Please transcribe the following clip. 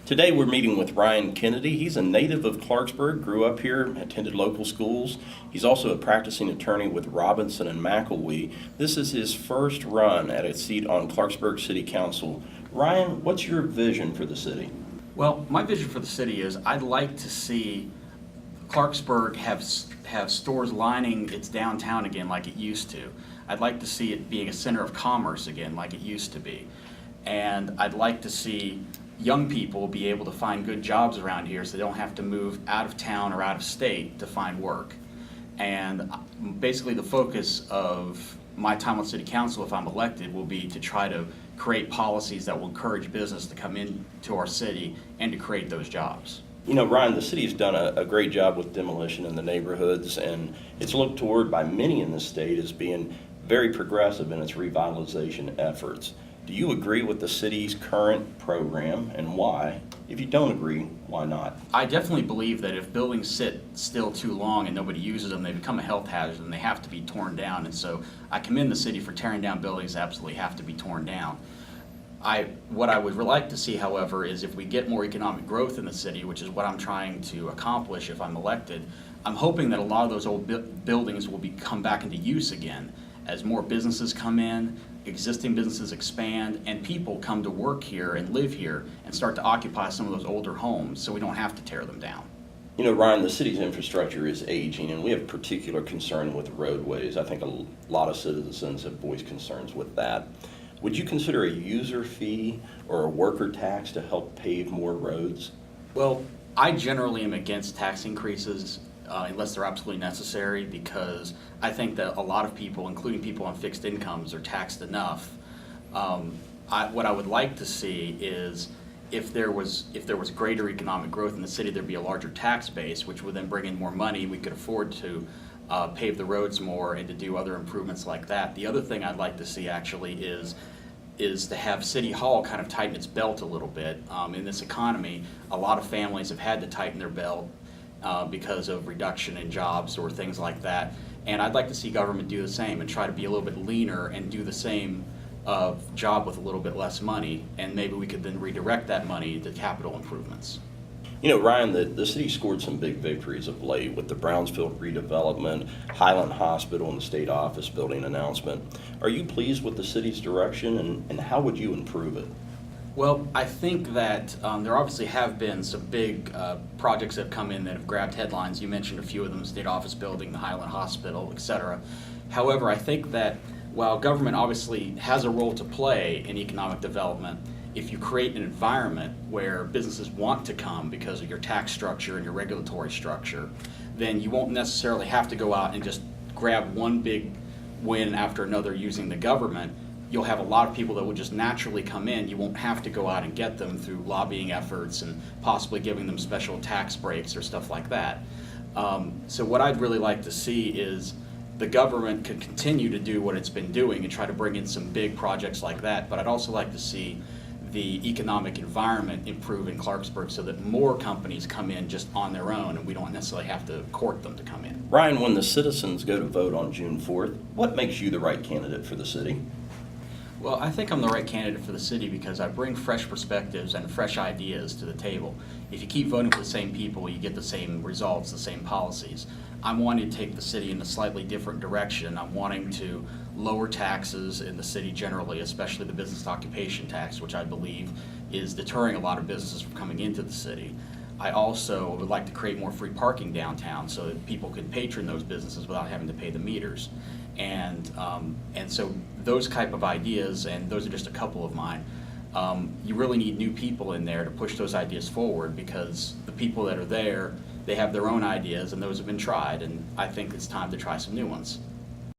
Today we're meeting with Ryan Kennedy. He's a native of Clarksburg, grew up here, attended local schools. He's also a practicing attorney with Robinson and McElwee. This is his first run at a seat on Clarksburg City Council. Ryan, what's your vision for the city? Well, my vision for the city is I'd like to see Clarksburg have stores lining its downtown again like it used to. I'd like to see it being a center of commerce again like it used to be. And I'd like to see young people be able to find good jobs around here so they don't have to move out of town or out of state to find work. And basically the focus of my time on City Council, if I'm elected, will be to try to create policies that will encourage business to come into our city and to create those jobs. You know, Ryan, the city's done a great job with demolition in the neighborhoods, and it's looked toward by many in the state as being very progressive in its revitalization efforts. Do you agree with the city's current program, and why? If you don't agree, why not? I definitely believe that if buildings sit still too long and nobody uses them, they become a health hazard and they have to be torn down. And so I commend the city for tearing down buildings that absolutely have to be torn down. What I would like to see, however, is if we get more economic growth in the city, which is what I'm trying to accomplish if I'm elected, I'm hoping that a lot of those old buildings will come back into use again as more businesses come in, existing businesses expand, and people come to work here and live here and start to occupy some of those older homes so we don't have to tear them down. You know, Ryan, the city's infrastructure is aging, and we have particular concern with roadways. I think a lot of citizens have voiced concerns with that. Would you consider a user fee or a worker tax to help pave more roads? Well, I generally am against tax increases unless they're absolutely necessary, because I think that a lot of people, including people on fixed incomes, are taxed enough. What I would like to see is if there was greater economic growth in the city, there'd be a larger tax base, which would then bring in more money. We could afford to pave the roads more and to do other improvements like that. The other thing I'd like to see actually is to have City Hall kind of tighten its belt a little bit. In this economy, a lot of families have had to tighten their belt because of reduction in jobs or things like that. And I'd like to see government do the same and try to be a little bit leaner and do the same job with a little bit less money, and maybe we could then redirect that money to capital improvements. You know, Ryan, the city scored some big victories of late with the Brownsville redevelopment, Highland Hospital, and the state office building announcement. Are you pleased with the city's direction, and how would you improve it? Well, I think that there obviously have been some big projects that have come in that have grabbed headlines. You mentioned a few of them: state office building, the Highland Hospital, etc. However, I think that while government obviously has a role to play in economic development, if you create an environment where businesses want to come because of your tax structure and your regulatory structure, then you won't necessarily have to go out and just grab one big win after another using the government. You'll have a lot of people that will just naturally come in. You won't have to go out and get them through lobbying efforts and possibly giving them special tax breaks or stuff like that. So what I'd really like to see is the government could continue to do what it's been doing and try to bring in some big projects like that, but I'd also like to see the economic environment improve in Clarksburg so that more companies come in just on their own and we don't necessarily have to court them to come in. Ryan, when the citizens go to vote on June 4th, what makes you the right candidate for the city? Well, I think I'm the right candidate for the city because I bring fresh perspectives and fresh ideas to the table. If you keep voting for the same people, you get the same results, the same policies. I'm wanting to take the city in a slightly different direction. I'm wanting to lower taxes in the city generally, especially the business occupation tax, which I believe is deterring a lot of businesses from coming into the city. I also would like to create more free parking downtown so that people could patron those businesses without having to pay the meters. And so those type of ideas, and those are just a couple of mine, you really need new people in there to push those ideas forward, because the people that are there, they have their own ideas and those have been tried, and I think it's time to try some new ones.